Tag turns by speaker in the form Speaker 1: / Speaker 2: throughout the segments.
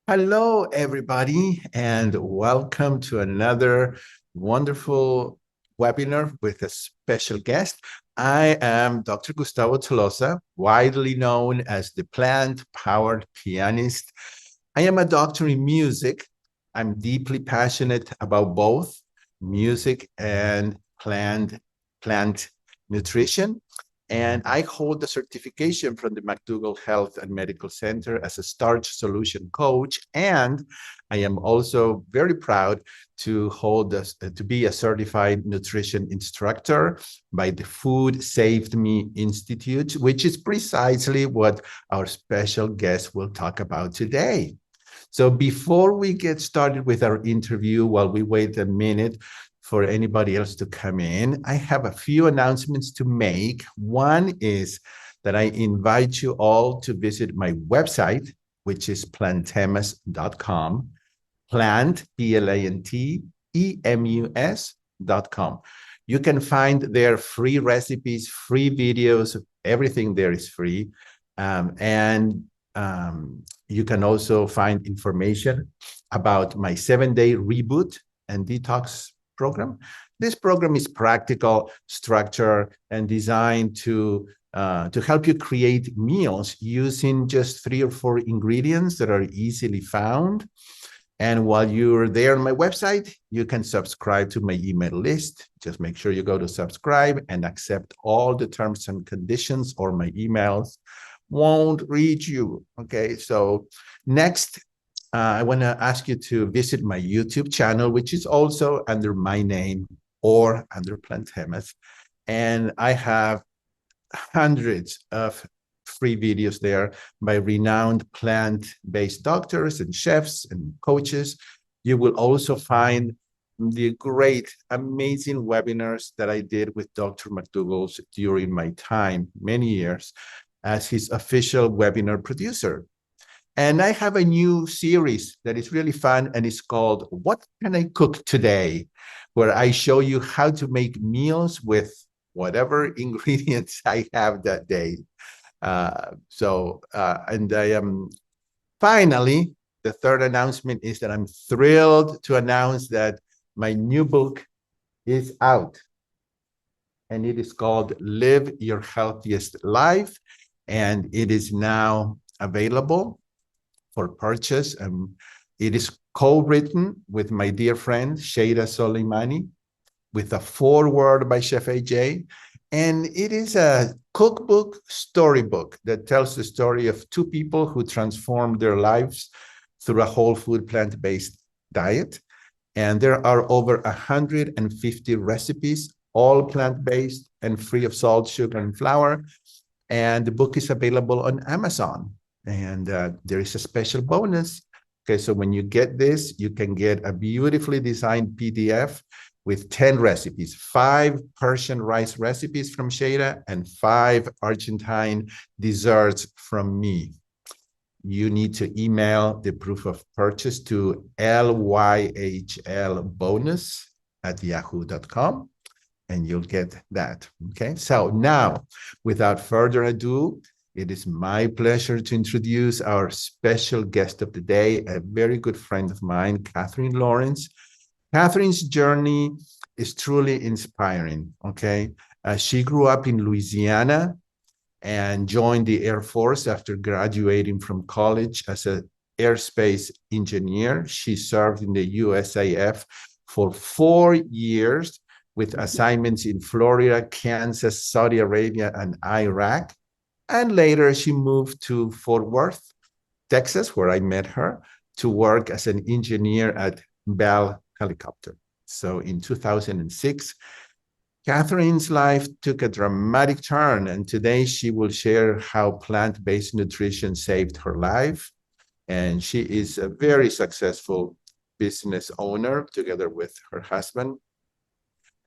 Speaker 1: Hello, everybody, and welcome to another wonderful webinar with a special guest. I am Dr. Gustavo Tolosa, widely known as the plant-powered pianist. I am a doctor in music. I'm deeply passionate about both music and plant nutrition. And I hold the certification from the McDougall Health and Medical Center as a starch solution coach. And I am also very proud to to be a certified nutrition instructor by the Food Saved Me Institute, which is precisely what our special guest will talk about today. So before we get started with our interview, while we wait a minute for anybody else to come in, I have a few announcements to make. One is that I invite you all to visit my website, which is plantemus.com, plant, P-L-A-N-T-E-M-U-S.com. You can find there free recipes, free videos, everything there is free. You can also find information about my 7-day reboot and detox program. This program is practical, structured, and designed to help you create meals using just 3 or 4 ingredients that are easily found. And while you're there on my website, you can subscribe to my email list. Just make sure you go to subscribe and accept all the terms and conditions, or my emails won't reach you. Okay, so next, I want to ask you to visit my YouTube channel, which is also under my name or under Plantemus. And I have hundreds of free videos there by renowned plant-based doctors and chefs and coaches. You will also find the great, amazing webinars that I did with Dr. McDougall during my time, many years, as his official webinar producer. And I have a new series that is really fun, and it's called What Can I Cook Today? Where I show you how to make meals with whatever ingredients I have that day. And I am finally, the third announcement is that I'm thrilled to announce that my new book is out. And it is called Live Your Healthiest Life. And it is now available for purchase. It is co-written with my dear friend, Sheida Soleimani, with a foreword by Chef AJ. And it is a cookbook, storybook that tells the story of 2 people who transformed their lives through a whole food plant-based diet. And there are over 150 recipes, all plant-based and free of salt, sugar, and flour. And the book is available on Amazon. And there is a special bonus. Okay, so when you get this, you can get a beautifully designed PDF with 10 recipes, 5 Persian rice recipes from Sheida and 5 Argentine desserts from me. You need to email the proof of purchase to lyhlbonus@yahoo.com, and you'll get that. Okay, so now, without further ado, it is my pleasure to introduce our special guest of the day, a very good friend of mine, Katherine Lawrence. Catherine's journey is truly inspiring, okay? She grew up in Louisiana and joined the Air Force after graduating from college as an airspace engineer. She served in the USAF for 4 years with assignments in Florida, Kansas, Saudi Arabia, and Iraq. And later she moved to Fort Worth, Texas, where I met her, to work as an engineer at Bell Helicopter. So in 2006, Catherine's life took a dramatic turn, and today she will share how plant-based nutrition saved her life. And she is a very successful business owner together with her husband,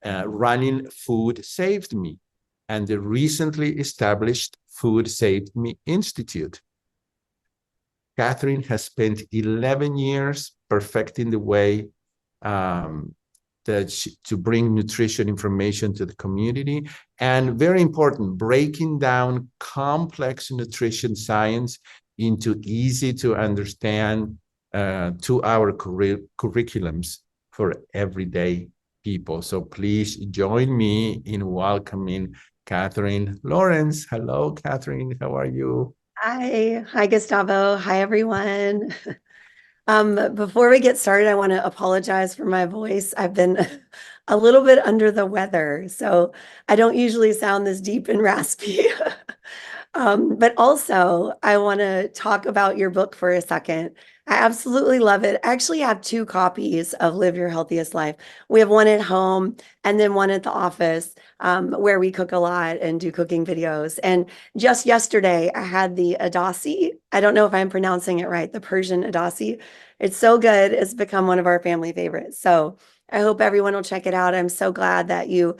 Speaker 1: running Food Saved Me and the recently established Food Saved Me Institute. Katherine has spent 11 years perfecting the way to bring nutrition information to the community, and very important, breaking down complex nutrition science into easy to understand 2-hour curriculums for everyday people. So please join me in welcoming Katherine Lawrence. Hello, Katherine. How are you?
Speaker 2: Hi, Gustavo. Hi, everyone. Before we get started, I want to apologize for my voice. I've been a little bit under the weather, so I don't usually sound this deep and raspy. But also, I want to talk about your book for a second. I absolutely love it. I actually have two copies of Live Your Healthiest Life. We have one at home and then one at the office, where we cook a lot and do cooking videos. And just yesterday, I had the Adasi. I don't know if I'm pronouncing it right, the Persian Adasi. It's so good. It's become one of our family favorites. So I hope everyone will check it out. I'm so glad that you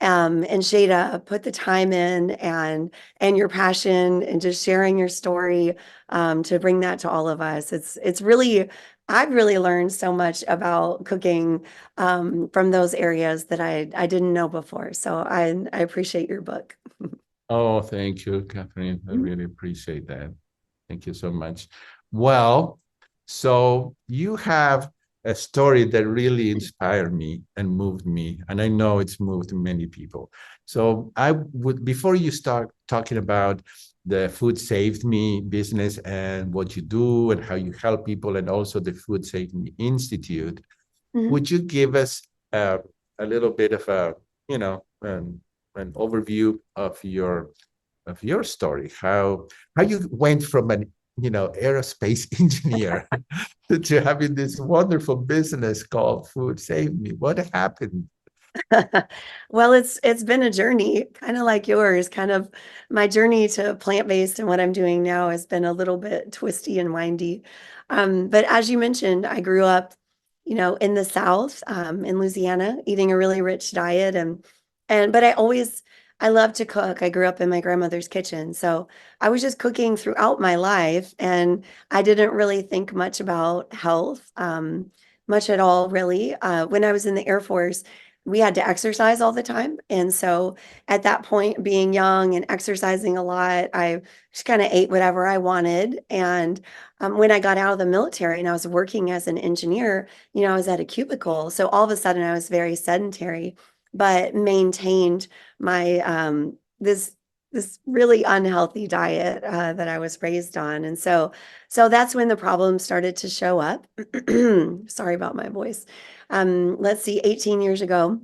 Speaker 2: and Shada put the time in and your passion and just sharing your story to bring that to all of us. It's really I've really learned so much about cooking from those areas that I didn't know before. So I appreciate your book.
Speaker 1: Oh, thank you, Catherine. I really appreciate that. Thank you so much. Well, so you have a story that really inspired me and moved me, and I know it's moved many people. So I would, before you start talking about the Food Saved Me business and what you do and how you help people, and also the Food Saved Me Institute,
Speaker 2: Mhm.
Speaker 1: would you give us a little bit of a, you know, an overview of your story, how you went from an, you know, aerospace engineer to having this wonderful business called Food Save Me? What happened?
Speaker 2: Well, it's been a journey, kind of like yours. Kind of my journey to plant-based and what I'm doing now has been a little bit twisty and windy. But as you mentioned, I grew up, in the South, in Louisiana, eating a really rich diet and but I love to cook. I grew up in my grandmother's kitchen, so I was just cooking throughout my life, and I didn't really think much about health, much at all, really. When I was in the Air Force, we had to exercise all the time. And so at that point, being young and exercising a lot, I just kind of ate whatever I wanted. And when I got out of the military and I was working as an engineer, I was at a cubicle. So all of a sudden I was very sedentary, but maintained my this really unhealthy diet that I was raised on. And so that's when the problems started to show up. Sorry about my voice. Let's see, 18 years ago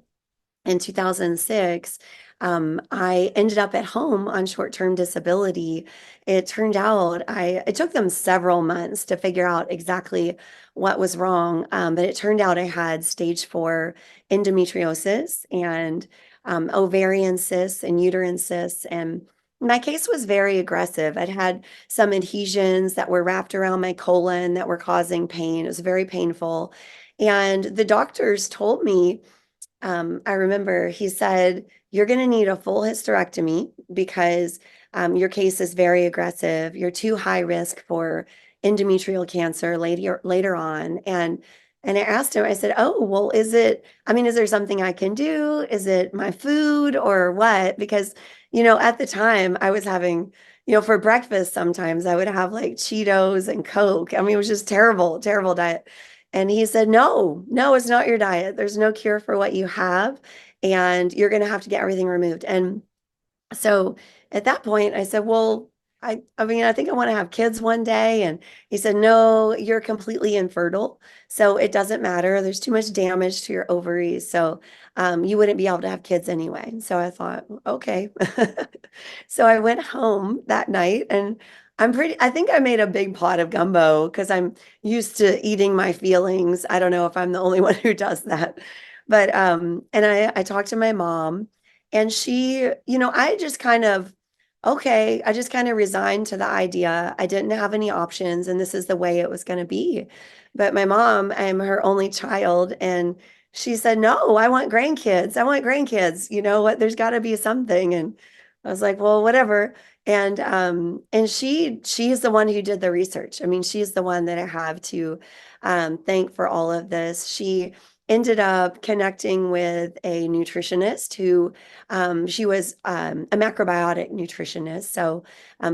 Speaker 2: in 2006, I ended up at home on short-term disability. It turned out it took them several months to figure out exactly what was wrong, but it turned out I had stage 4 endometriosis and ovarian cysts and uterine cysts. And my case was very aggressive. I'd had some adhesions that were wrapped around my colon that were causing pain. It was very painful. And the doctors told me, I remember he said, you're going to need a full hysterectomy because your case is very aggressive. You're too high risk for endometrial cancer later on. And I asked him, I said, oh, well, is there something I can do? Is it my food or what? Because, at the time I was having, for breakfast, sometimes I would have like Cheetos and Coke. I mean, it was just terrible, terrible diet. And he said, no, no, it's not your diet. There's no cure for what you have, and you're going to have to get everything removed. And so at that point, I said, well, I mean, I think I want to have kids one day. And he said, no, you're completely infertile. So it doesn't matter. There's too much damage to your ovaries. So you wouldn't be able to have kids anyway. So I thought, okay. So I went home that night and I think I made a big pot of gumbo because I'm used to eating my feelings. I don't know if I'm the only one who does that. But and I talked to my mom and she, I just kind of, okay, I just kind of resigned to the idea. I didn't have any options, and this is the way it was going to be. But my mom, I'm her only child, and she said, no, I want grandkids. I want grandkids. You know what? There's got to be something. And I was like, well, whatever. And she is the one who did the research. I mean, she's the one that I have to thank for all of this. She ended up connecting with a nutritionist who she was a macrobiotic nutritionist, so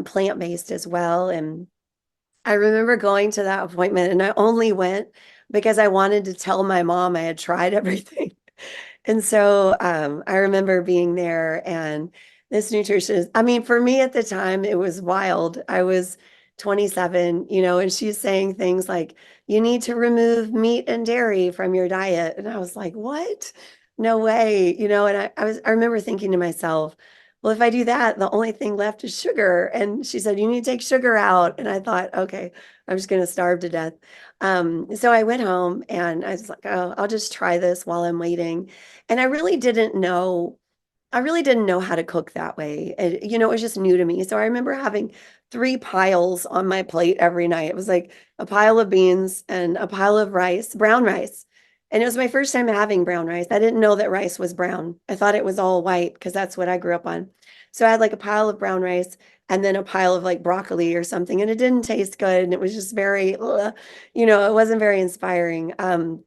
Speaker 2: plant-based as well. And I remember going to that appointment and I only went because I wanted to tell my mom I had tried everything. And so I remember being there and this nutritionist, I mean, for me at the time, it was wild. I was 27, and she's saying things like, you need to remove meat and dairy from your diet. And I was like, what? No way, and I remember thinking to myself, well, if I do that, the only thing left is sugar. And she said, you need to take sugar out. And I thought, okay, I'm just going to starve to death. So I went home and I was like, oh, I'll just try this while I'm waiting. And I really didn't know how to cook that way. It was just new to me. So I remember having three piles on my plate every night. It was like a pile of beans and a pile of rice, brown rice. And it was my first time having brown rice. I didn't know that rice was brown. I thought it was all white because that's what I grew up on. So I had like a pile of brown rice and then a pile of like broccoli or something. And it didn't taste good. And it was just very, it wasn't very inspiring. And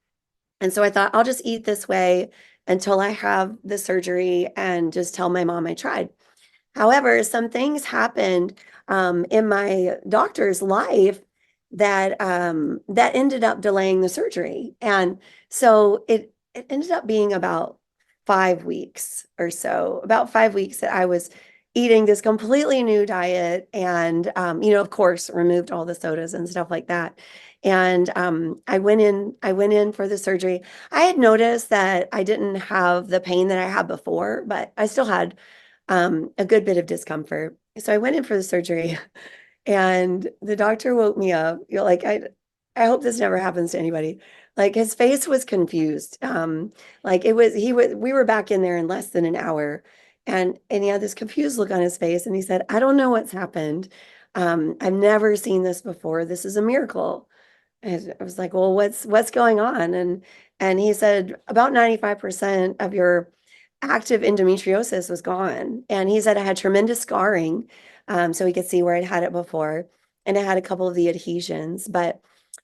Speaker 2: so I thought, I'll just eat this way until I have the surgery and just tell my mom I tried. However, some things happened in my doctor's life that ended up delaying the surgery, and so it ended up being about 5 weeks or so, about 5 weeks that I was eating this completely new diet, and of course, removed all the sodas and stuff like that. And I went in for the surgery. I had noticed that I didn't have the pain that I had before, but I still had a good bit of discomfort. So I went in for the surgery and the doctor woke me up. You're like, I hope this never happens to anybody. Like his face was confused. Like we were back in there in less than an hour and he had this confused look on his face and he said, I don't know what's happened. I've never seen this before. This is a miracle. And I was like, well, what's going on? And he said about 95% of your active endometriosis was gone. And he said I had tremendous scarring. So he could see where I'd had it before. And I had a couple of the adhesions, but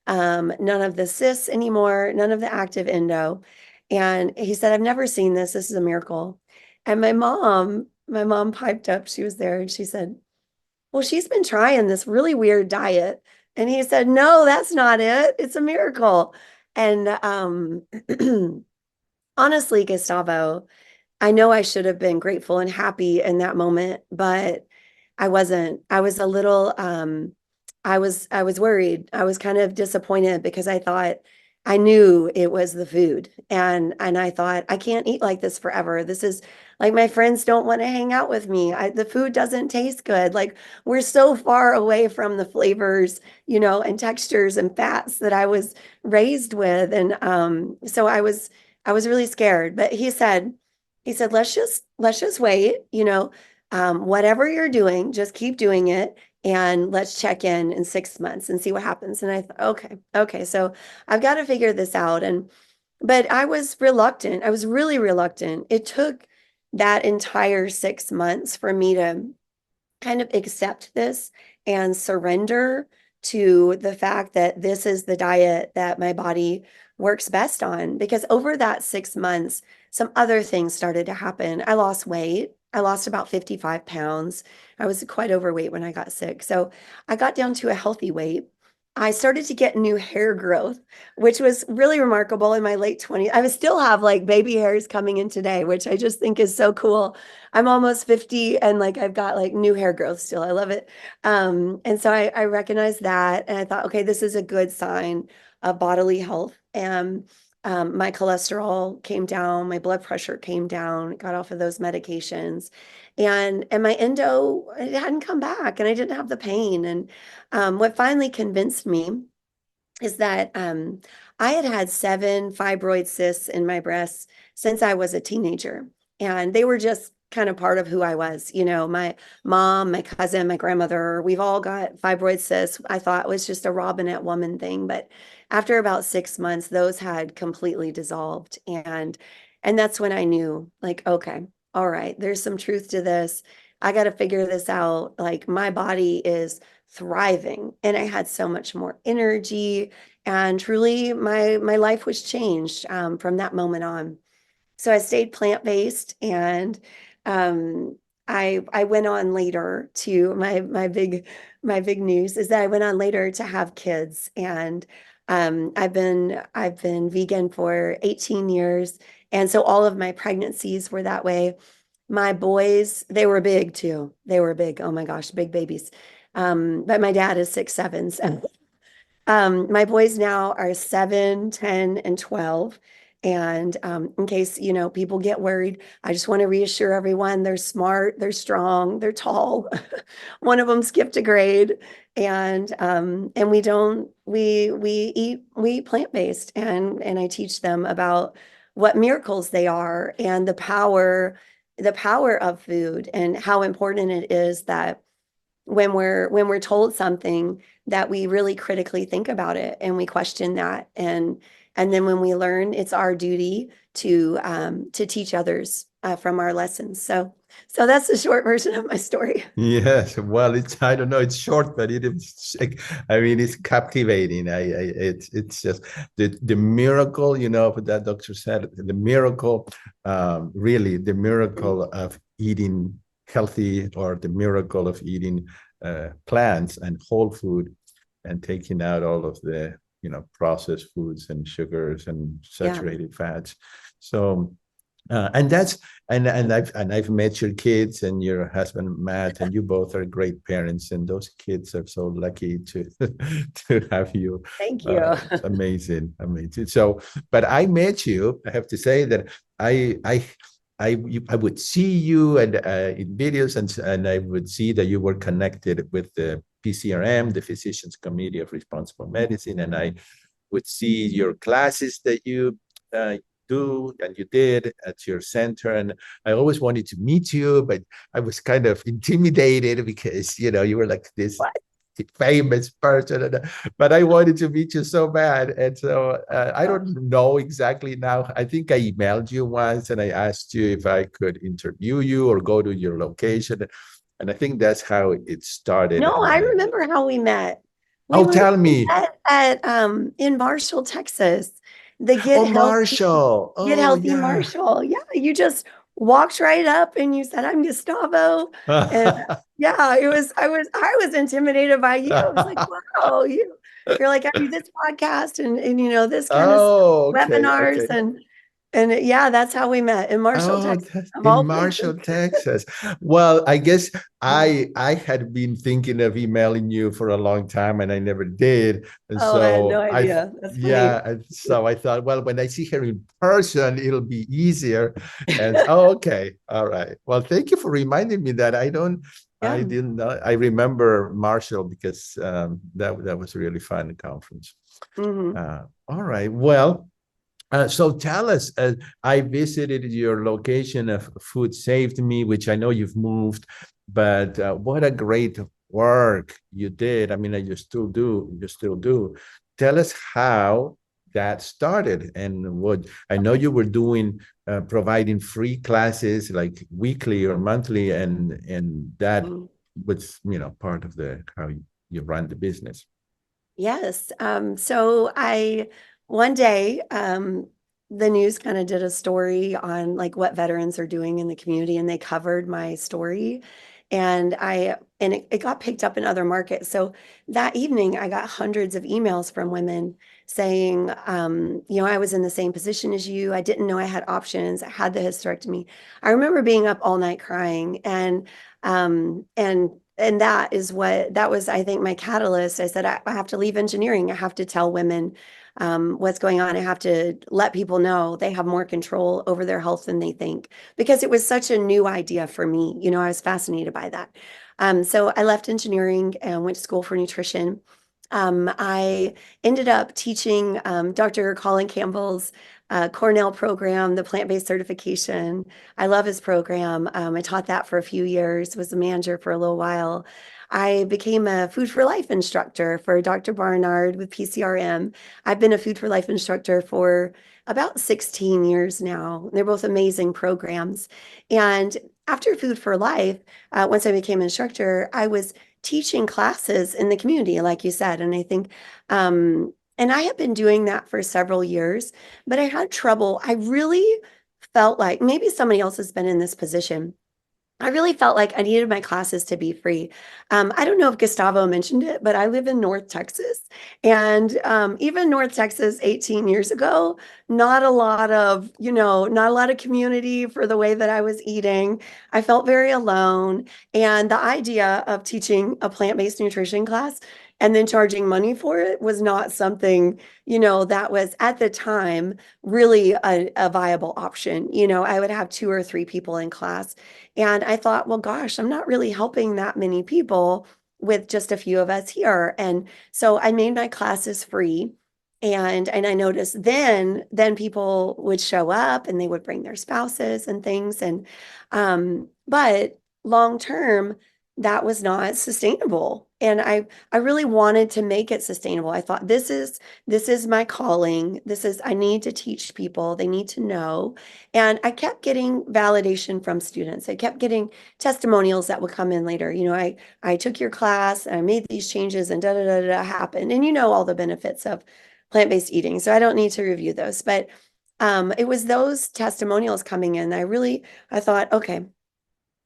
Speaker 2: none of the cysts anymore, none of the active endo. And he said, I've never seen this. This is a miracle. And my mom piped up. She was there and she said, well, she's been trying this really weird diet. And he said, no, that's not it. It's a miracle. And honestly, Gustavo, I know I should have been grateful and happy in that moment, but I wasn't. I was a little I was worried. I was kind of disappointed because I knew it was the food. And I thought I can't eat like this forever. This is like my friends don't want to hang out with me. The food doesn't taste good. Like we're so far away from the flavors, and textures and fats that I was raised with. And so I was really scared. But he said, let's just wait, whatever you're doing, just keep doing it. And let's check in 6 months and see what happens. And I thought, okay, so I've got to figure this out. But I was reluctant. I was really reluctant. It took that entire 6 months for me to kind of accept this and surrender to the fact that this is the diet that my body works best on. Because over that 6 months, some other things started to happen. I lost weight. I lost about 55 pounds. I was quite overweight when I got sick. So I got down to a healthy weight. I started to get new hair growth, which was really remarkable in my late 20s. I would still have like baby hairs coming in today, which I just think is so cool. I'm almost 50 and like I've got like new hair growth still. I love it. And so I recognized that and I thought, okay, this is a good sign of bodily health. And my cholesterol came down, my blood pressure came down, got off of those medications. And my endo, it hadn't come back and I didn't have the pain. And what finally convinced me is that I had had 7 fibroid cysts in my breasts since I was a teenager. And they were just kind of part of who I was. My mom, my cousin, my grandmother, we've all got fibroid cysts. I thought it was just a Robinette woman thing. But after about 6 months, those had completely dissolved. And that's when I knew, like, okay, all right, there's some truth to this. I got to figure this out. Like my body is thriving and I had so much more energy and truly my life was changed from that moment on. So I stayed plant-based and um, I went on later to my big news is that I went on later to have kids, and I've been vegan for 18 years, and so all of my pregnancies were that way. My boys, they were big too. They were big. Oh my gosh, big babies. But my dad is 6'7", so my boys now are 7, 10, and 12. And in case, people get worried, I just want to reassure everyone they're smart, they're strong, they're tall. One of them skipped a grade. And we eat plant-based, and I teach them about what miracles they are and the power of food and how important it is that when we're told something that we really critically think about it and we question that, and then when we learn, it's our duty to teach others from our lessons. So that's the short version of my story.
Speaker 1: Yes, well, I don't know, it's short, but I mean, it's captivating. It's just the miracle, what that doctor said, the miracle, really, the miracle of eating healthy, or the miracle of eating plants and whole food, and taking out all of the, processed foods and sugars and
Speaker 2: Yeah.
Speaker 1: saturated fats. So, and that's and I've met your kids and your husband Matt, and you both are great parents, and those kids are so lucky to to have you.
Speaker 2: Thank you.
Speaker 1: It's amazing, amazing. So, but I met you. I have to say that I would see you and in videos, and I would see that you were connected with the PCRM, the Physicians Committee of Responsible Medicine, and I would see your classes that you uh, do and you did at your center. And I always wanted to meet you, but I was kind of intimidated because, you were like this
Speaker 2: What?
Speaker 1: famous person. But I wanted to meet you so bad. And so I don't know exactly now. I think I emailed you once and I asked you if I could interview you or go to your location. And I think that's how it started.
Speaker 2: No, I remember how we met.
Speaker 1: Oh, tell me.
Speaker 2: Met at in Marshall, Texas. The
Speaker 1: Oh, Marshall.
Speaker 2: Get
Speaker 1: Oh,
Speaker 2: Healthy
Speaker 1: yeah.
Speaker 2: Marshall. Yeah, you just walked right up and you said, "I'm Gustavo." And yeah, I was intimidated by you. I was like, "Wow, you're like, I do this podcast and this kind of
Speaker 1: Oh, okay,
Speaker 2: webinars."
Speaker 1: okay.
Speaker 2: And yeah, that's how we met in Marshall,
Speaker 1: Oh,
Speaker 2: Texas,
Speaker 1: that's
Speaker 2: of
Speaker 1: in
Speaker 2: all places.
Speaker 1: Marshall, Texas. Well, I guess I had been thinking of emailing you for a long time and I never did. And
Speaker 2: Oh, I had no
Speaker 1: so
Speaker 2: idea. That's funny.
Speaker 1: yeah, and so I thought, well, when I see her in person, it'll be easier. And oh, okay, all right. Well, thank you for reminding me that I
Speaker 2: Yeah.
Speaker 1: didn't know. I remember Marshall because that was a really fun conference.
Speaker 2: Hmm.
Speaker 1: All right. Well, so tell us, I visited your location of Food Saved Me, which I know you've moved, but what a great work you did. I mean, you still do. Tell us how that started and what I know you were doing, providing free classes like weekly or monthly, and that was, part of the how you run the business.
Speaker 2: Yes. So one day, the news kind of did a story on like what veterans are doing in the community, and they covered my story. And it got picked up in other markets. So that evening, I got hundreds of emails from women saying, I was in the same position as you. I didn't know I had options. I had the hysterectomy. I remember being up all night crying, and that was, I think, my catalyst. I said, I have to leave engineering. I have to tell women what's going on. I have to let people know they have more control over their health than they think, because it was such a new idea for me. I was fascinated by that. So I left engineering and went to school for nutrition. I ended up teaching Dr. Colin Campbell's Cornell program, the plant-based certification. I love his program. I taught that for a few years, was a manager for a little while. I became a Food for Life instructor for Dr. Barnard with PCRM. I've been a Food for Life instructor for about 16 years now. They're both amazing programs. And after Food for Life, once I became an instructor, I was teaching classes in the community, like you said. And I think, and I have been doing that for several years, but I had trouble. I really felt like maybe somebody else has been in this position. I really felt like I needed my classes to be free. I don't know if Gustavo mentioned it, but I live in North Texas. And even North Texas 18 years ago, not a lot of, not a lot of community for the way that I was eating. I felt very alone. And the idea of teaching a plant-based nutrition class and then charging money for it was not something, that was at the time really a viable option. I would have 2 or 3 people in class. And I thought, well, gosh, I'm not really helping that many people with just a few of us here. And so I made my classes free. And I noticed then people would show up and they would bring their spouses and things. And but long term, that was not sustainable. And I really wanted to make it sustainable. I thought this is my calling. I need to teach people. They need to know. And I kept getting validation from students. I kept getting testimonials that would come in later. I took your class and I made these changes and da da da da happened. And all the benefits of plant-based eating. So I don't need to review those. But it was those testimonials coming in. I thought, okay,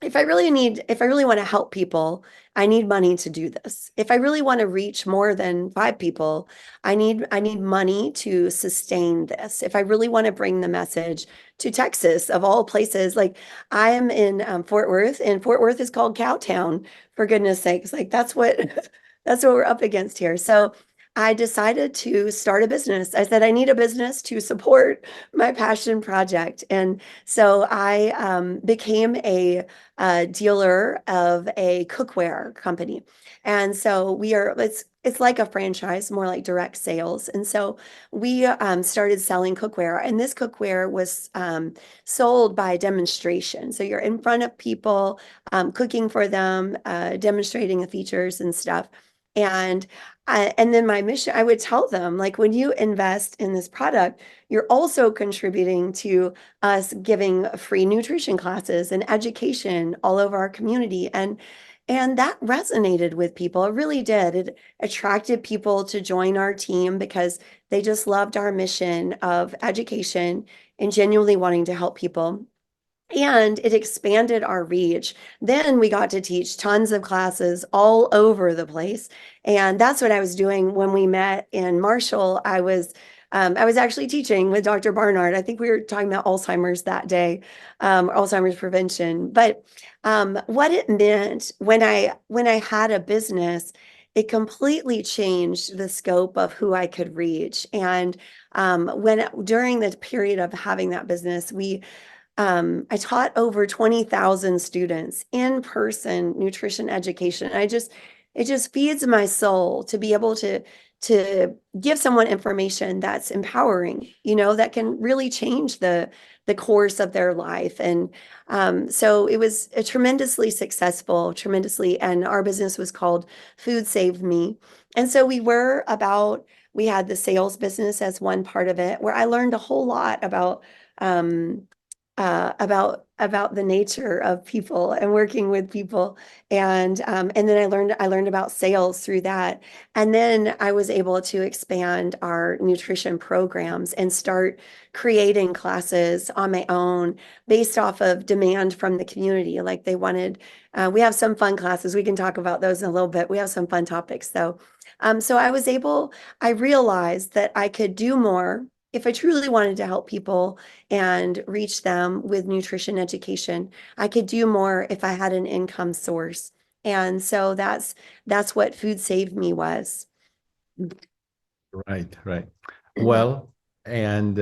Speaker 2: if I really want to help people, I need money to do this. If I really want to reach more than 5 people, I need money to sustain this. If I really want to bring the message to Texas, of all places, like I am in Fort Worth, and Fort Worth is called Cowtown, for goodness sakes. Like that's what that's what we're up against here. So I decided to start a business. I said I need a business to support my passion project, and so I became a dealer of a cookware company. And so it's like a franchise, more like direct sales. And so we started selling cookware, and this cookware was sold by demonstration. So you're in front of people, cooking for them, demonstrating the features and stuff. And and then my mission, I would tell them, like, when you invest in this product, you're also contributing to us giving free nutrition classes and education all over our community. And that resonated with people. It really did. It attracted people to join our team because they just loved our mission of education and genuinely wanting to help people. And it expanded our reach. Then we got to teach tons of classes all over the place. And that's what I was doing when we met in Marshall. I was actually teaching with Dr. Barnard. I think we were talking about Alzheimer's that day, Alzheimer's prevention. But what it meant when I had a business, it completely changed the scope of who I could reach. And when during the period of having that business, I taught over 20,000 students in person nutrition education. It just feeds my soul to be able to give someone information that's empowering, that can really change the course of their life. And so it was a tremendously successful, and our business was called Food Saved Me. And so we had the sales business as one part of it, where I learned a whole lot um, about the nature of people and working with people. And then I learned about sales through that. And then I was able to expand our nutrition programs and start creating classes on my own based off of demand from the community. Like they wanted, we have some fun classes. We can talk about those in a little bit. We have some fun topics though. So I realized that I could do more if I truly wanted to help people and reach them with nutrition education. I could do more if I had an income source. And so that's what Food Saved Me was.
Speaker 1: Right, right. Well, and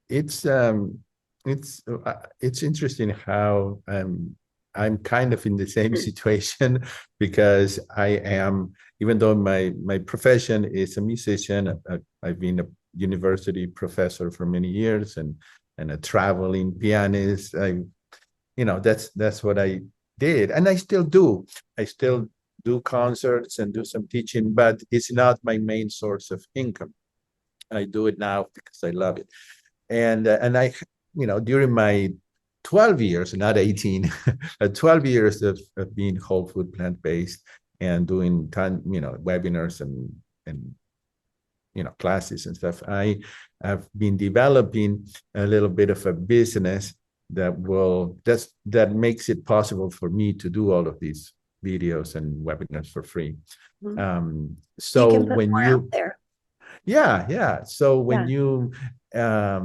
Speaker 1: it's um, it's interesting how I'm kind of in the same situation because I am, even though my profession is a musician, I've been a university professor for many years and a traveling pianist. That's what I did, and I still do. I still do concerts and do some teaching, but it's not my main source of income. I do it now because I love it. And I, during my 12 years, not 18, 12 years of being whole food plant-based and doing webinars and classes and stuff, I have been developing a little bit of a business that makes it possible for me to do all of these videos and webinars for free.
Speaker 2: Mhm. You
Speaker 1: So
Speaker 2: can put
Speaker 1: when
Speaker 2: more out
Speaker 1: you
Speaker 2: there.
Speaker 1: yeah. So
Speaker 2: Yeah.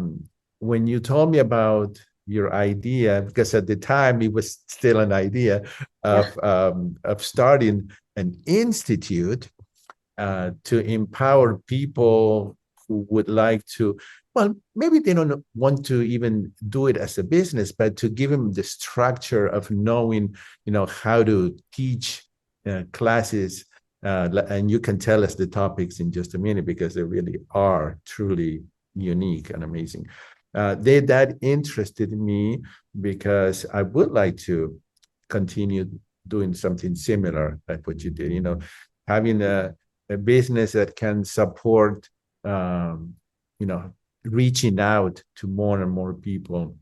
Speaker 1: when you told me about your idea, because at the time it was still an idea
Speaker 2: Yeah.
Speaker 1: of starting an institute to empower people who would like to, well, maybe they don't want to even do it as a business, but to give them the structure of knowing, how to teach classes. And you can tell us the topics in just a minute because they really are truly unique and amazing. That interested me because I would like to continue doing something similar like what you did, having a business that can support, um, you know, reaching out to more and more people.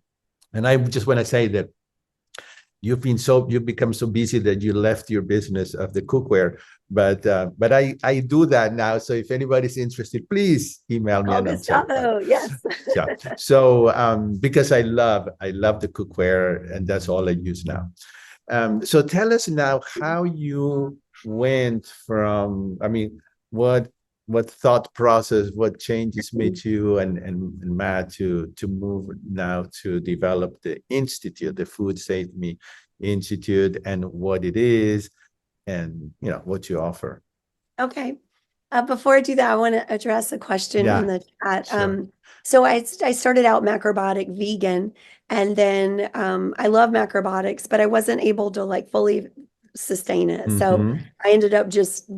Speaker 1: And I just want to say that you've become so busy that you left your business of the cookware, but I do that now. So if anybody's interested, please email me
Speaker 2: Call
Speaker 1: and I'll tell you about it.
Speaker 2: Gustavo. Yes.
Speaker 1: Yeah. So because I love the cookware and that's all I use now. So tell us now how you went from, I mean, what thought process, what changes made you and Matt to move now to develop the institute, the Food Save Me Institute, and what it is, and what you offer.
Speaker 2: Okay. Before I do that, I want to address a question in
Speaker 1: Yeah,
Speaker 2: the chat.
Speaker 1: sure.
Speaker 2: So I started out macrobiotic vegan, and then I love macrobiotics, but I wasn't able to like fully sustain it. So
Speaker 1: Mm-hmm.
Speaker 2: I ended up just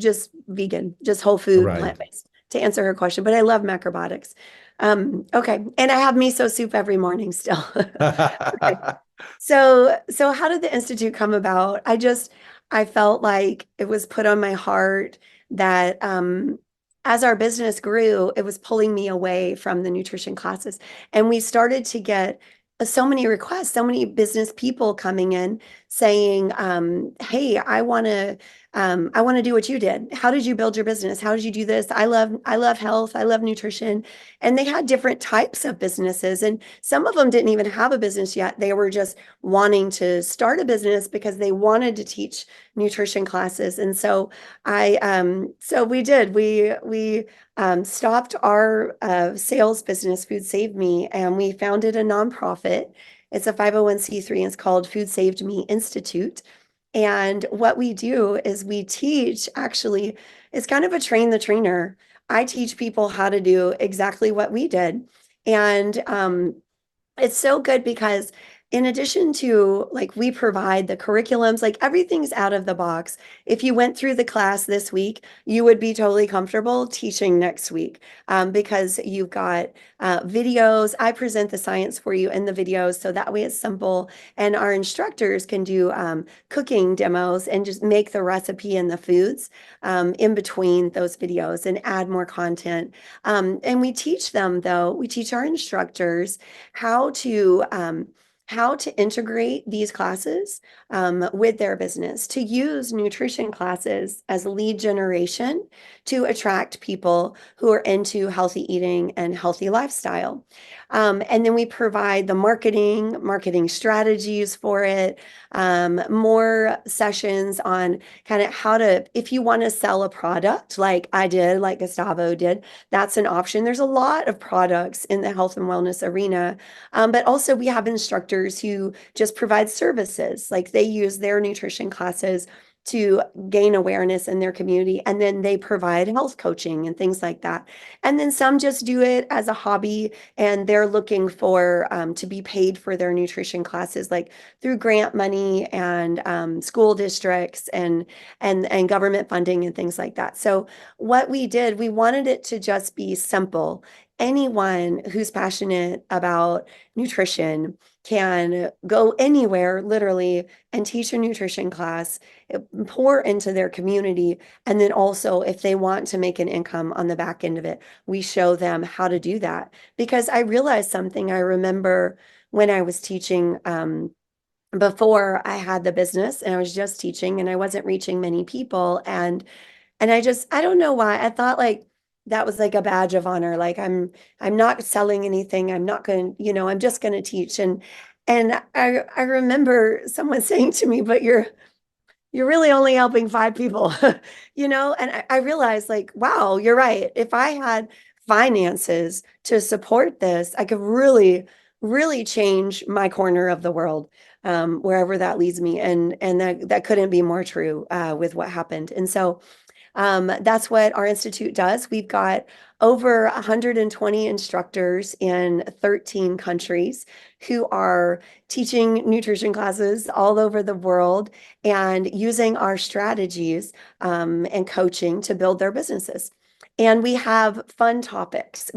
Speaker 2: vegan, just whole food,
Speaker 1: Right.
Speaker 2: plant-based to answer her question. But I love macrobiotics. Okay. And I have miso soup every morning still. Okay. So how did the Institute come about? I felt like it was put on my heart that as our business grew, it was pulling me away from the nutrition classes. And we started to get so many requests, so many business people coming in saying, hey, I want to do what you did. How did you build your business? How did you do this? I love health. I love nutrition. And they had different types of businesses. And some of them didn't even have a business yet. They were just wanting to start a business because they wanted to teach nutrition classes. And so so we did. We stopped our sales business, Food Saved Me, and we founded a nonprofit. It's a 501(c)(3, and it's called Food Saved Me Institute. And what we do is we teach, actually, it's kind of a train the trainer. I teach people how to do exactly what we did. And it's so good because in addition to like we provide the curriculums, like everything's out of the box. If you went through the class this week, you would be totally comfortable teaching next week because you've got videos. I present the science for you in the videos, so that way it's simple. And our instructors can do cooking demos and just make the recipe and the foods in between those videos and add more content. And we teach them, though, we teach our instructors how to integrate these classes with their business, to use nutrition classes as lead generation to attract people who are into healthy eating and healthy lifestyle. And then we provide the marketing strategies for it, more sessions on kind of how to, if you want to sell a product like I did, like Gustavo did, that's an option. There's a lot of products in the health and wellness arena, but also we have instructors who just provide services, like they use their nutrition classes to gain awareness in their community, and then they provide health coaching and things like that. And then some just do it as a hobby, and they're looking for to be paid for their nutrition classes, like through grant money and school districts and government funding and things like that. So what we did, we wanted it to just be simple. Anyone who's passionate about nutrition can go anywhere, literally, and teach a nutrition class, pour into their community. And then also, if they want to make an income on the back end of it, we show them how to do that. Because I realized something. I remember when I was teaching before I had the business and I was just teaching and I wasn't reaching many people. And I don't know why. I thought like that was like a badge of honor. Like I'm not selling anything. I'm not going to, I'm just going to teach. And I remember someone saying to me, but you're really only helping five people, and I realized like, wow, you're right. If I had finances to support this, I could really, really change my corner of the world, wherever that leads me. And that couldn't be more true, with what happened. And so that's what our institute does. We've got over 120 instructors in 13 countries who are teaching nutrition classes all over the world and using our strategies, and coaching to build their businesses. And we have fun topics.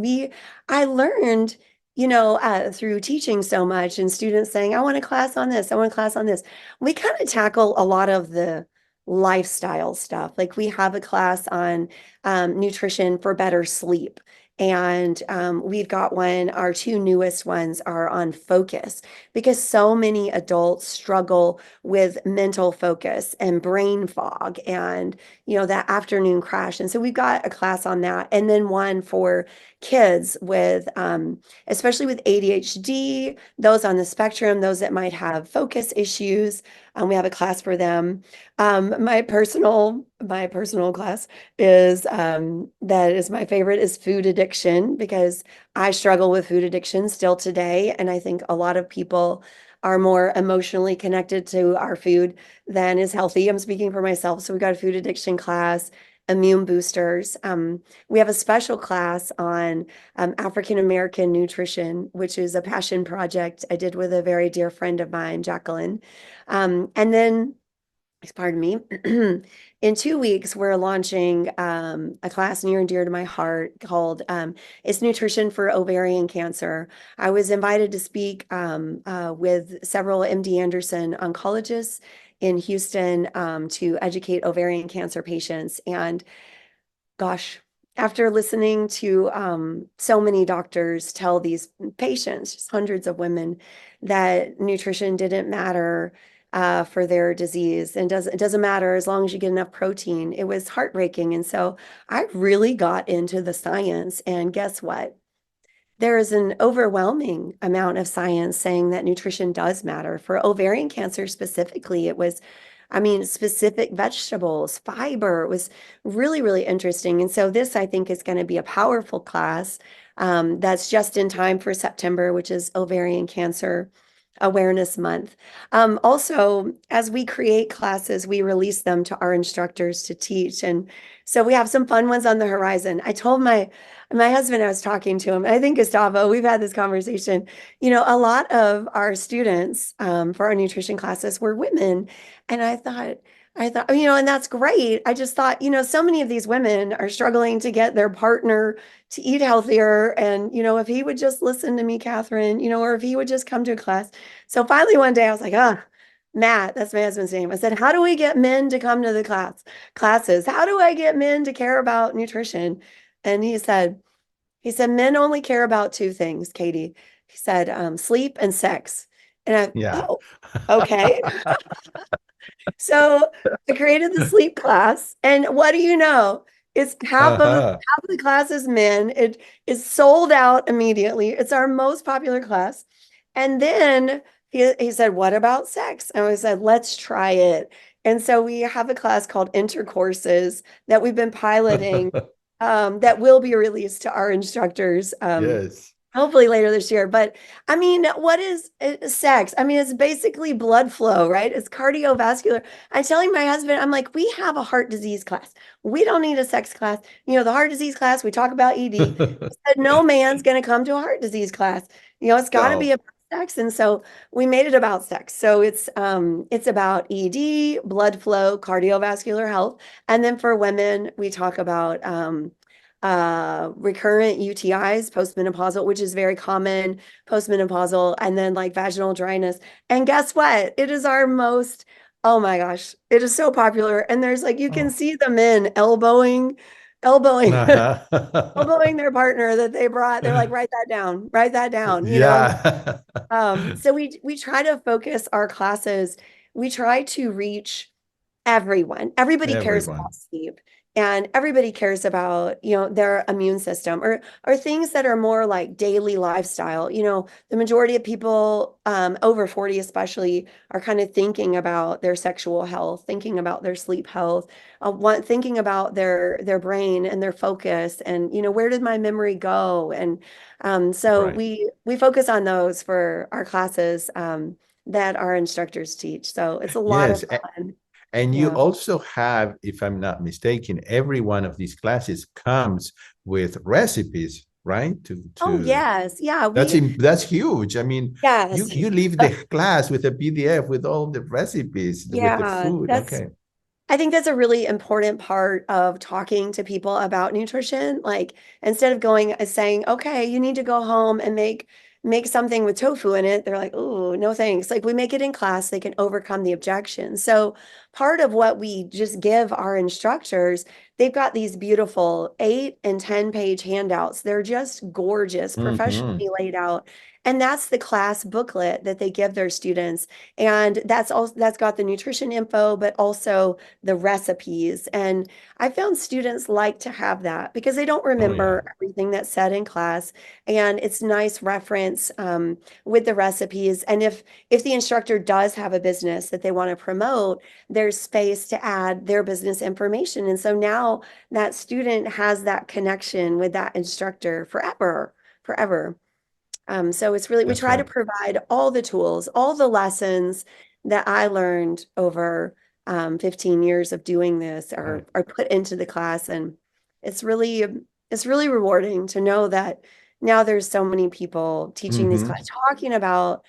Speaker 2: I learned, through teaching so much and students saying, I want a class on this, I want a class on this. We kind of tackle a lot of the lifestyle stuff. Like we have a class on, nutrition for better sleep. And we've got one, our two newest ones are on focus because so many adults struggle with mental focus and brain fog and, that afternoon crash. And so we've got a class on that. And then one for kids with, especially with ADHD, those on the spectrum, those that might have focus issues. We have a class for them. My personal class is, that is my favorite, is food addiction because I struggle with food addiction still today, and I think a lot of people are more emotionally connected to our food than is healthy. I'm speaking for myself, so we got a food addiction class, immune boosters. We have a special class on, African American nutrition, which is a passion project I did with a very dear friend of mine, Jacqueline. And then pardon me. In 2 weeks, we're launching, a class near and dear to my heart called, it's Nutrition for Ovarian Cancer. I was invited to speak, with several MD Anderson oncologists in Houston, to educate ovarian cancer patients. And gosh, after listening to, so many doctors tell these patients, just hundreds of women, that nutrition didn't matter, for their disease, and it doesn't matter as long as you get enough protein. It was heartbreaking. And so I really got into the science. And guess what? There is an overwhelming amount of science saying that nutrition does matter. For ovarian cancer specifically, it was, I mean, specific vegetables, fiber. It was really, really interesting. And so this, I think, is going to be a powerful class, that's just in time for September, which is Ovarian Cancer Awareness Month. Also, as we create classes, we release them to our instructors to teach. And so we have some fun ones on the horizon. I told my husband, I was talking to him, I think Gustavo, we've had this conversation. A lot of our students, for our nutrition classes were women. And I thought, and that's great. I just thought, so many of these women are struggling to get their partner to eat healthier. And, if he would just listen to me, Catherine, or if he would just come to a class. So finally one day I was like, Matt, that's my husband's name. I said, how do we get men to come to the classes? How do I get men to care about nutrition? And he said, men only care about two things, Katie. He said, sleep and sex. And
Speaker 1: Yeah.
Speaker 2: oh, okay. So I created the sleep class, and what do you know? It's
Speaker 1: Uh-huh.
Speaker 2: half of the class is men. It is sold out immediately. It's our most popular class. And then he said, what about sex? And we said, let's try it. And so we have a class called Intercourses that we've been piloting, that will be released to our instructors,
Speaker 1: Yes.
Speaker 2: hopefully later this year. But I mean, what is sex? I mean, it's basically blood flow, right? It's cardiovascular. I'm telling my husband, I'm like, we have a heart disease class. We don't need a sex class. The heart disease class, we talk about ED. He said, no man's going to come to a heart disease class. It's got to be
Speaker 1: No.
Speaker 2: about sex. And so we made it about sex. So it's about ED, blood flow, cardiovascular health. And then for women, we talk about, recurrent UTIs, postmenopausal, which is very common, postmenopausal, and then like vaginal dryness. And guess what? It is our most, oh my gosh, it is so popular. And there's like, you can
Speaker 1: Oh.
Speaker 2: see the men elbowing,
Speaker 1: Uh-huh.
Speaker 2: elbowing their partner that they brought. They're like, write that down, And
Speaker 1: Yeah.
Speaker 2: so we try to focus our classes. We try to reach everyone. Everybody cares about
Speaker 1: Everyone.
Speaker 2: sleep. And everybody cares about, their immune system or things that are more like daily lifestyle. The majority of people over 40 especially are kind of thinking about their sexual health, thinking about their sleep health, thinking about their brain and their focus and, where did my memory go? And so
Speaker 1: Right.
Speaker 2: we focus on those for our classes that our instructors teach. So it's a lot
Speaker 1: Yes.
Speaker 2: of fun.
Speaker 1: And you
Speaker 2: Yeah.
Speaker 1: also have, if I'm not mistaken, every one of these classes comes with recipes, right?
Speaker 2: Oh, yes. Yeah,
Speaker 1: That's huge. I mean,
Speaker 2: yes.
Speaker 1: you leave the class with a PDF with all the recipes with the
Speaker 2: Yeah,
Speaker 1: food. Okay.
Speaker 2: I think that's a really important part of talking to people about nutrition. Like instead of going saying, okay, you need to go home and make something with tofu in it, they're like, oh, no thanks. Like we make it in class, they can overcome the objection. So part of what we just give our instructors, they've got these beautiful 8 and 10 page handouts. They're just gorgeous,
Speaker 1: Hmm.
Speaker 2: professionally laid out. And that's the class booklet that they give their students. And that's got the nutrition info, but also the recipes. And I found students like to have that because they don't
Speaker 1: Oh yeah.
Speaker 2: remember everything that's said in class. And it's nice reference with the recipes. And if the instructor does have a business that they want to promote, there's space to add their business information. And so now that student has that connection with that instructor forever, forever. So it's really, we
Speaker 1: That's
Speaker 2: try to
Speaker 1: right.
Speaker 2: provide all the tools, all the lessons that I learned over 15 years of doing this
Speaker 1: Right.
Speaker 2: are put into the class. And it's really, it's really rewarding to know that now there's so many people teaching these
Speaker 1: Hmm.
Speaker 2: class, talking about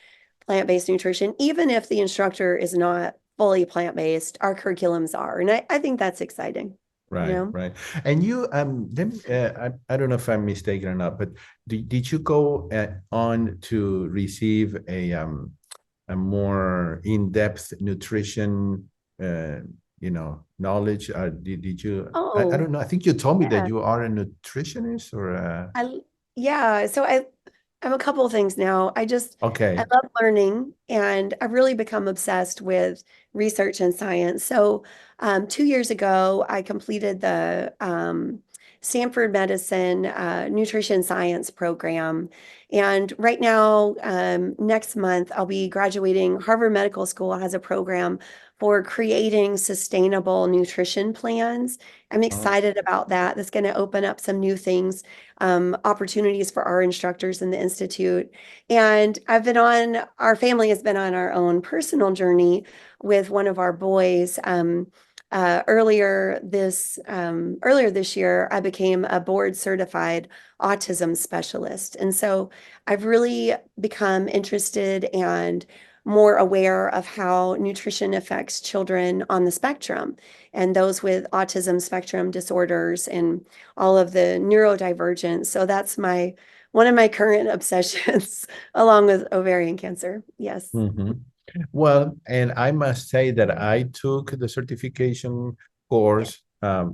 Speaker 2: plant-based nutrition, even if the instructor is not fully plant-based, our curriculums are. And I think that's exciting, you
Speaker 1: Right,
Speaker 2: know?
Speaker 1: right. And you, I don't know if I'm mistaken or not, but did you go on to receive a more in-depth nutrition, uh, knowledge? Did you? I
Speaker 2: Oh,
Speaker 1: don't know. I think you told me that
Speaker 2: yeah.
Speaker 1: you are a nutritionist or
Speaker 2: I yeah, so I'm a couple of things now. I
Speaker 1: okay.
Speaker 2: love learning and I've really become obsessed with research and science. So 2 years ago, I completed the Stanford Medicine Nutrition Science program. And right now, next month, I'll be graduating. Harvard Medical School has a program for creating sustainable nutrition plans. I'm
Speaker 1: Oh,
Speaker 2: excited about that. That's going to open up some new things, opportunities for our instructors in the Institute. And our family has been on our own personal journey with one of our boys. Earlier this year, I became a board certified autism specialist. And so I've really become interested and more aware of how nutrition affects children on the spectrum and those with autism spectrum disorders and all of the neurodivergence. So that's one of my current obsessions, along with ovarian cancer. Yes.
Speaker 1: hmm. Well, and I must say that I took the certification
Speaker 2: Yeah.
Speaker 1: course.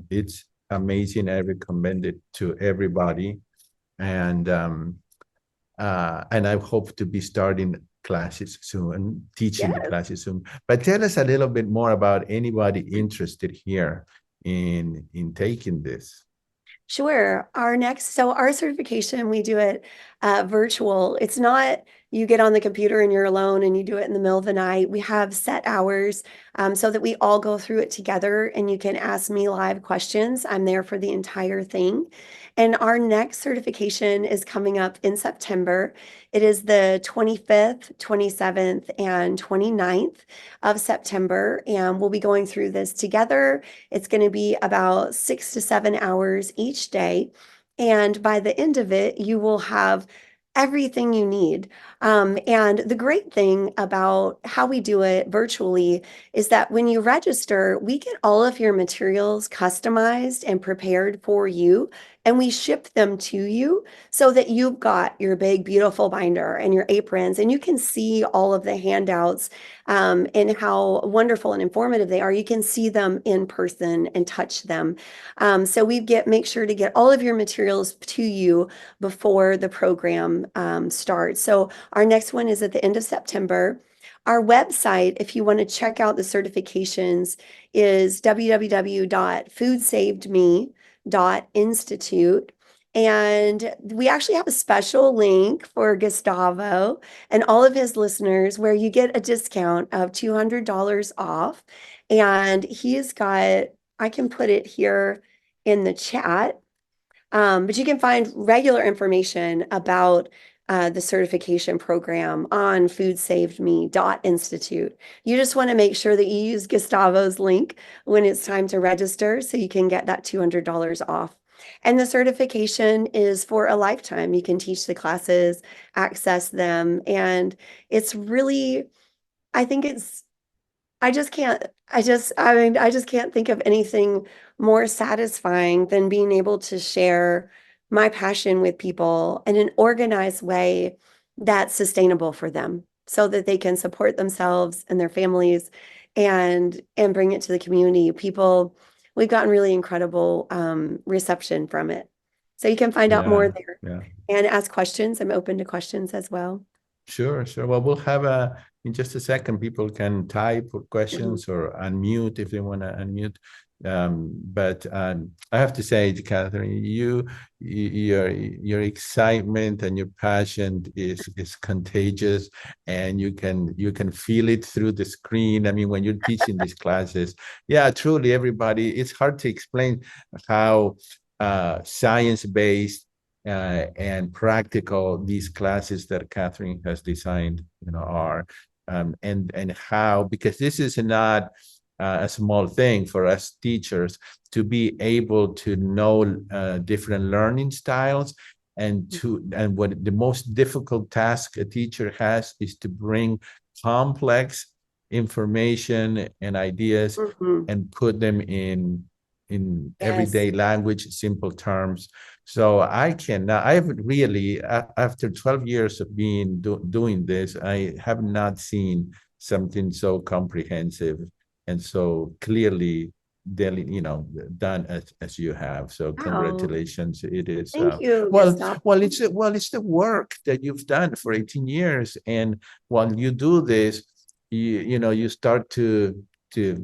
Speaker 1: It's amazing. I recommend it to everybody. And I hope to be starting classes soon, teaching the
Speaker 2: Yes.
Speaker 1: classes soon. But tell us a little bit more about anybody interested here in taking this.
Speaker 2: Sure. Our certification, we do it virtual. It's not you get on the computer and you're alone and you do it in the middle of the night. We have set hours so that we all go through it together and you can ask me live questions. I'm there for the entire thing. And our next certification is coming up in September. It is the 25th, 27th, and 29th of September. And we'll be going through this together. It's going to be about 6 to 7 hours each day. And by the end of it, you will have everything you need. And the great thing about how we do it virtually is that when you register, we get all of your materials customized and prepared for you, and we ship them to you so that you've got your big, beautiful binder and your aprons, and you can see all of the handouts and how wonderful and informative they are. You can see them in person and touch them. So make sure to get all of your materials to you before the program starts. So our next one is at the end of September. Our website, if you want to check out the certifications, is www.foodsavedme.institute. And we actually have a special link for Gustavo and all of his listeners where you get a discount of $200 off. And he's got, I can put it here in the chat. But you can find regular information about the certification program on foodsavedme.institute. You just want to make sure that you use Gustavo's link when it's time to register so you can get that $200 off. And the certification is for a lifetime. You can teach the classes, access them, and it's really, I think it's I just can't think of anything more satisfying than being able to share my passion with people in an organized way that's sustainable for them so that they can support themselves and their families and bring it to the community. We've gotten really incredible reception from it. So you can find out more
Speaker 1: Yeah,
Speaker 2: there
Speaker 1: yeah.
Speaker 2: and ask questions. I'm open to questions as well.
Speaker 1: Sure, sure. Well, we'll have in just a second, people can type or
Speaker 2: Mhm.
Speaker 1: questions or unmute if they want to unmute. But I have to say, Catherine, your excitement and your passion is contagious, and you can feel it through the screen. I mean, when you're teaching these classes, yeah, truly, everybody. It's hard to explain how science-based and practical these classes that Katherine has designed, are, and how, because this is not a small thing for us teachers to be able to know different learning styles, and what the most difficult task a teacher has is to bring complex information and ideas
Speaker 2: Mhm.
Speaker 1: and put them in
Speaker 2: Yes.
Speaker 1: everyday language, simple terms. So I have really, after 12 years of doing this, I have not seen something so comprehensive and so clearly done as you have. So
Speaker 2: Wow.
Speaker 1: congratulations. It is,
Speaker 2: Thank you,
Speaker 1: well,
Speaker 2: Gustavo.
Speaker 1: it's the work that you've done for 18 years. And while you do this, you start to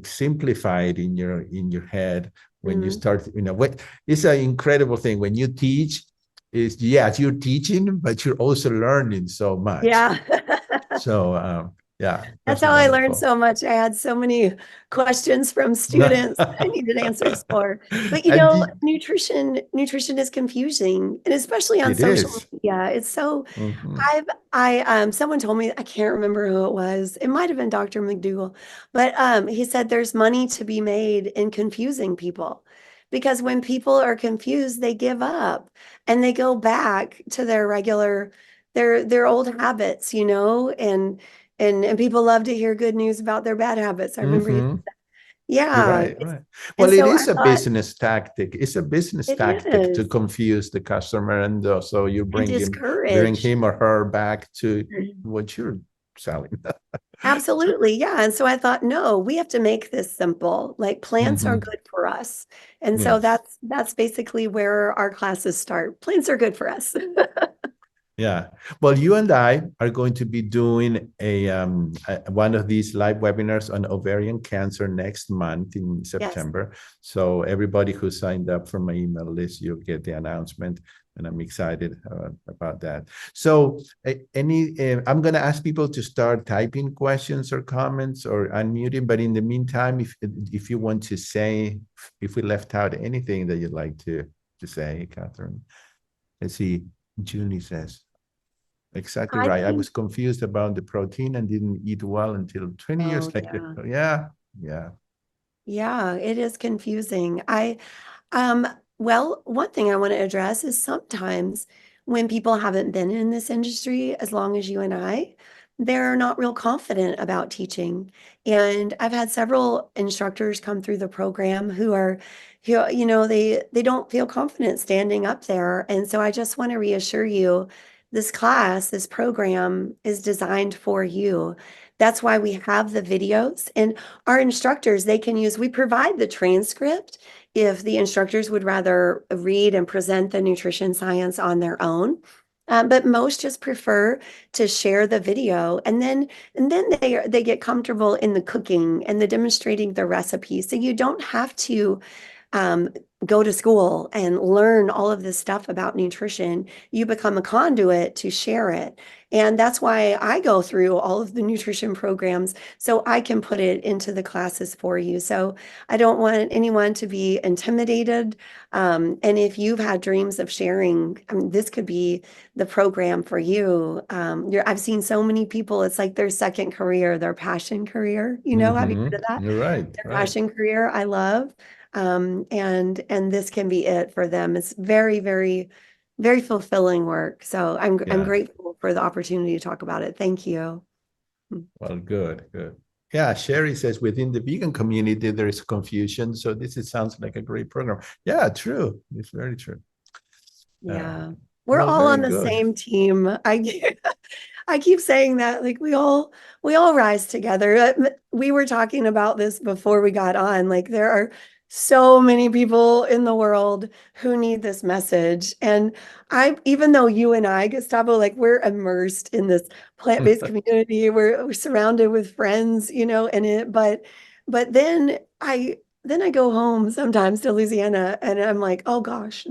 Speaker 1: simplify it in your head when you
Speaker 2: Mhm.
Speaker 1: start, what it's an incredible thing when you teach is, yes, you're teaching, but you're also learning so much.
Speaker 2: Yeah.
Speaker 1: So yeah,
Speaker 2: That's
Speaker 1: that's
Speaker 2: how I learned
Speaker 1: wonderful.
Speaker 2: so much. I had so many questions from students I needed answers for. But
Speaker 1: And
Speaker 2: nutrition is confusing, and especially on
Speaker 1: it
Speaker 2: social
Speaker 1: is.
Speaker 2: media. It's so
Speaker 1: Mhm.
Speaker 2: someone told me, I can't remember who it was. It might have been Dr. McDougall, but he said there's money to be made in confusing people. Because when people are confused, they give up and they go back to their old habits, and people love to hear good news about their bad habits. I remember
Speaker 1: Mhm. You're
Speaker 2: yeah.
Speaker 1: right, right.
Speaker 2: And
Speaker 1: Well, it
Speaker 2: so I
Speaker 1: is a
Speaker 2: thought
Speaker 1: business tactic. It's a business
Speaker 2: it
Speaker 1: tactic to
Speaker 2: is
Speaker 1: confuse the customer, and so you
Speaker 2: and
Speaker 1: bring
Speaker 2: discourage.
Speaker 1: him or her back to what you're selling.
Speaker 2: Absolutely. Yeah. And so I thought, no, we have to make this simple. Like plants are
Speaker 1: Mhm.
Speaker 2: good for us. And so
Speaker 1: Yes.
Speaker 2: that's basically where our classes start. Plants are good for us.
Speaker 1: Yeah. Well, you and I are going to be doing one of these live webinars on ovarian cancer next month in
Speaker 2: Yes.
Speaker 1: September. So everybody who signed up for my email list, you'll get the announcement, and I'm excited about that. So I'm going to ask people to start typing questions or comments or unmuting. But in the meantime, if you want to say, if we left out anything that you'd like to say, Catherine. Let's see. Julie says. Exactly
Speaker 2: I
Speaker 1: right. I
Speaker 2: think,
Speaker 1: was confused about the protein and didn't eat well until 20
Speaker 2: oh
Speaker 1: years later.
Speaker 2: yeah.
Speaker 1: Yeah, yeah.
Speaker 2: Yeah, it is confusing. Um, well, one thing I want to address is sometimes when people haven't been in this industry as long as you and I, they're not real confident about teaching. And I've had several instructors come through the program who they don't feel confident standing up there. And so I just want to reassure you, this program is designed for you. That's why we have the videos and our instructors, we provide the transcript if the instructors would rather read and present the nutrition science on their own. But most just prefer to share the video, and then they get comfortable in the cooking and the demonstrating the recipe. So you don't have to um, go to school and learn all of this stuff about nutrition. You become a conduit to share it. And that's why I go through all of the nutrition programs so I can put it into the classes for you. So I don't want anyone to be intimidated. And if you've had dreams of sharing, this could be the program for you. I've seen so many people, it's like their second career, their passion career. Have you heard of that?
Speaker 1: You're right,
Speaker 2: Their
Speaker 1: right.
Speaker 2: passion career, I love. And this can be it for them. It's very, very, very fulfilling work. So I'm
Speaker 1: Yeah.
Speaker 2: grateful for the opportunity to talk about it. Thank you.
Speaker 1: Well, good, good. Yeah, Sherry says within the vegan community there is confusion. So sounds like a great program. Yeah, true. It's very true.
Speaker 2: Yeah. We're
Speaker 1: Well,
Speaker 2: all
Speaker 1: very
Speaker 2: on the
Speaker 1: good.
Speaker 2: same team. I keep saying that, like we all rise together. We were talking about this before we got on. Like there are so many people in the world who need this message. And even though you and I, Gustavo, like we're immersed in this plant-based community, we're surrounded with friends, in it. But then I go home sometimes to Louisiana and I'm like, oh gosh,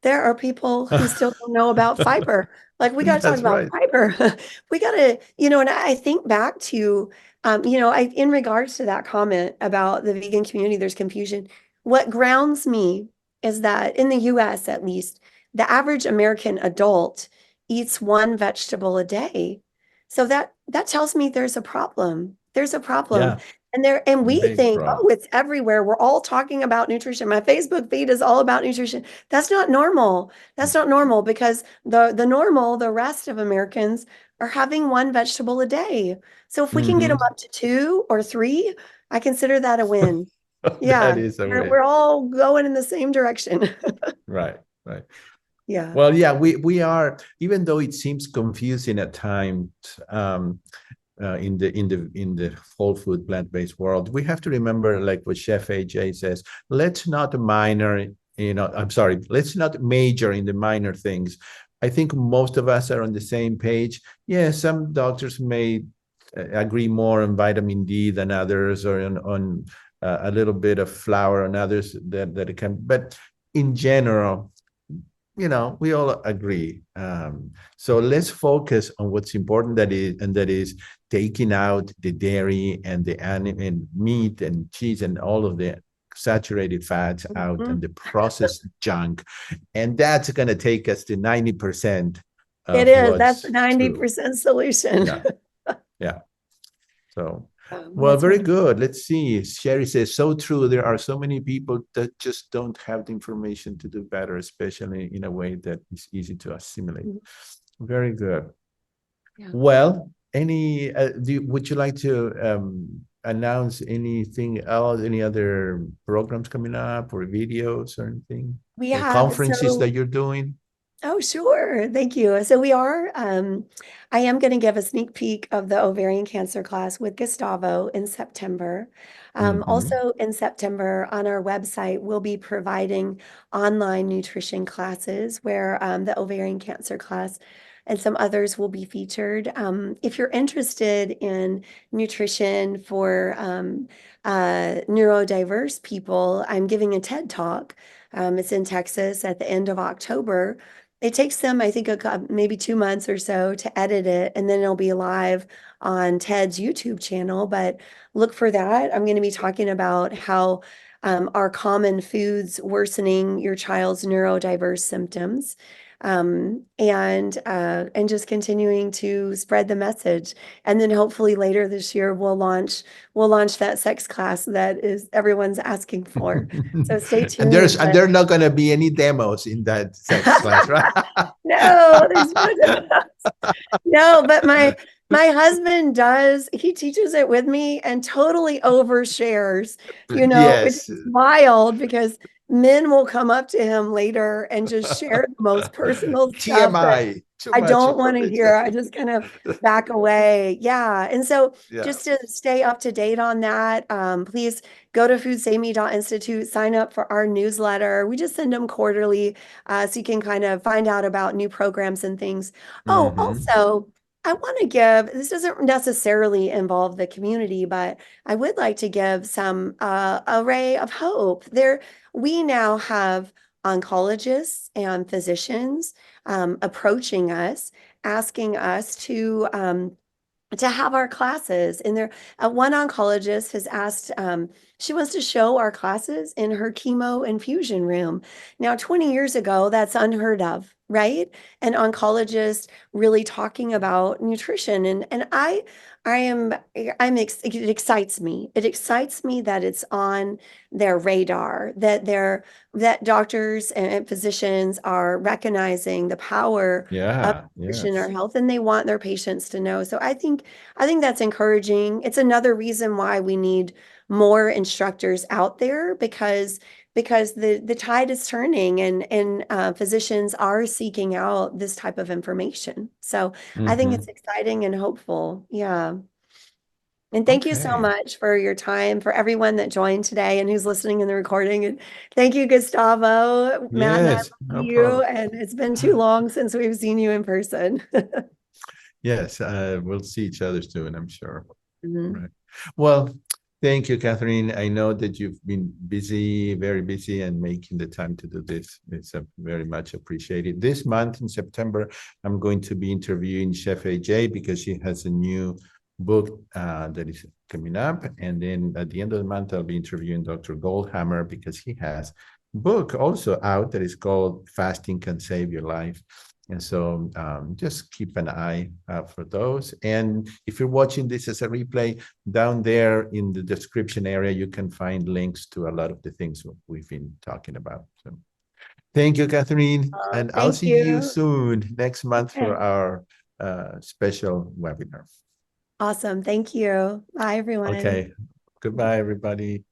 Speaker 2: there are people who still don't know about fiber. Like we got to talk
Speaker 1: That's
Speaker 2: about
Speaker 1: right.
Speaker 2: fiber. We got to, and I think back to, in regards to that comment about the vegan community, there's confusion. What grounds me is that in the US, at least, the average American adult eats one vegetable a day. So that tells me there's a problem. There's a problem.
Speaker 1: Yeah,
Speaker 2: And we
Speaker 1: big
Speaker 2: think,
Speaker 1: problem.
Speaker 2: oh, it's everywhere. We're all talking about nutrition. My Facebook feed is all about nutrition. That's not normal. That's not normal because the rest of Americans are having one vegetable a day. So if we can get them
Speaker 1: Mhm.
Speaker 2: up to two or three, I consider that a win.
Speaker 1: That
Speaker 2: Yeah,
Speaker 1: is a
Speaker 2: we're,
Speaker 1: way.
Speaker 2: we're all going in the same direction.
Speaker 1: Right, right.
Speaker 2: Yeah.
Speaker 1: Well, yeah, we are, even though it seems confusing at times, in the whole food plant-based world, we have to remember, like what Chef AJ says, let's not minor, I'm sorry, let's not major in the minor things. I think most of us are on the same page. Yeah, some doctors may agree more on vitamin D than others, or on a little bit of flour on others that it can, but in general, we all agree. So let's focus on what's important, that is taking out the dairy and the and meat and cheese and all of the saturated fats out,
Speaker 2: Mhm.
Speaker 1: and the processed junk. And that's going to take us to 90%
Speaker 2: It
Speaker 1: of
Speaker 2: is. That's the
Speaker 1: what's true.
Speaker 2: 90% solution.
Speaker 1: Yeah, yeah. So, well,
Speaker 2: That's
Speaker 1: very
Speaker 2: wonderful.
Speaker 1: good. Let's see. Sherry says, so true. There are so many people that just don't have the information to do better, especially in a way that is easy to assimilate. Very good.
Speaker 2: Yeah.
Speaker 1: Well, would you like to announce anything else, any other programs coming up or videos or anything,
Speaker 2: We
Speaker 1: or
Speaker 2: have,
Speaker 1: conferences
Speaker 2: so
Speaker 1: that you're doing?
Speaker 2: Oh, sure. Thank you. So I am going to give a sneak peek of the ovarian cancer class with Gustavo in September.
Speaker 1: Mm-hmm.
Speaker 2: Also in September on our website, we'll be providing online nutrition classes where the ovarian cancer class and some others will be featured. If you're interested in nutrition for neurodiverse people, I'm giving a TED Talk. It's in Texas at the end of October. It takes them, I think, maybe 2 months or so to edit it, and then it'll be live on Ted's YouTube channel. But look for that. I'm going to be talking about how our common foods worsening your child's neurodiverse symptoms, and just continuing to spread the message. And then hopefully later this year we'll launch that sex class that is everyone's asking for. So stay
Speaker 1: And
Speaker 2: tuned. But
Speaker 1: there are not going to be any demos in that sex class, right?
Speaker 2: no, there's no doubt. No, but my husband does. He teaches it with me and totally overshares, which
Speaker 1: Yes.
Speaker 2: is wild because men will come up to him later and just share the most personal stuff that
Speaker 1: TMI, too
Speaker 2: I
Speaker 1: much
Speaker 2: don't want to hear.
Speaker 1: information.
Speaker 2: I just kind of back away. Yeah. And so
Speaker 1: Yeah.
Speaker 2: just to stay up to date on that, please go to foodsaveme.institute, sign up for our newsletter. We just send them quarterly, so you can kind of find out about new programs and things. Oh,
Speaker 1: Hmm.
Speaker 2: also, I want to give, this doesn't necessarily involve the community, but I would like to give some array of hope. We now have oncologists and physicians approaching us, asking us to have our classes in there. One oncologist has asked, she wants to show our classes in her chemo infusion room. Now, 20 years ago, that's unheard of, right? An oncologist really talking about nutrition. It excites me. It excites me that it's on their radar, that doctors and physicians are recognizing the power of
Speaker 1: Yeah,
Speaker 2: nutrition or
Speaker 1: yes.
Speaker 2: health, and they want their patients to know. So I think that's encouraging. It's another reason why we need more instructors out there, because the tide is turning, and physicians are seeking out this type of information. So I think it's
Speaker 1: Hmm.
Speaker 2: exciting and hopeful. Yeah. And thank you so
Speaker 1: Okay.
Speaker 2: much for your time, for everyone that joined today and who's listening in the recording. And thank you, Gustavo. Matt and I love
Speaker 1: Yes, no
Speaker 2: you,
Speaker 1: problem.
Speaker 2: and it's been too long since we've seen you in person.
Speaker 1: Yes, we'll see each other soon, I'm sure.
Speaker 2: Mhm.
Speaker 1: Right. Well, thank you, Catherine. I know that you've been busy, very busy, and making the time to do this. It's very much appreciated. This month in September, I'm going to be interviewing Chef AJ because she has a new book that is coming up. And then at the end of the month, I'll be interviewing Dr. Goldhammer because he has a book also out that is called Fasting Can Save Your Life. And so just keep an eye out for those. And if you're watching this as a replay, down there in the description area, you can find links to a lot of the things we've been talking about. So thank you, Catherine. And I'll
Speaker 2: Thank
Speaker 1: see you
Speaker 2: you.
Speaker 1: soon next month for
Speaker 2: Okay.
Speaker 1: our special webinar.
Speaker 2: Awesome. Thank you. Bye, everyone.
Speaker 1: Okay. Goodbye, everybody.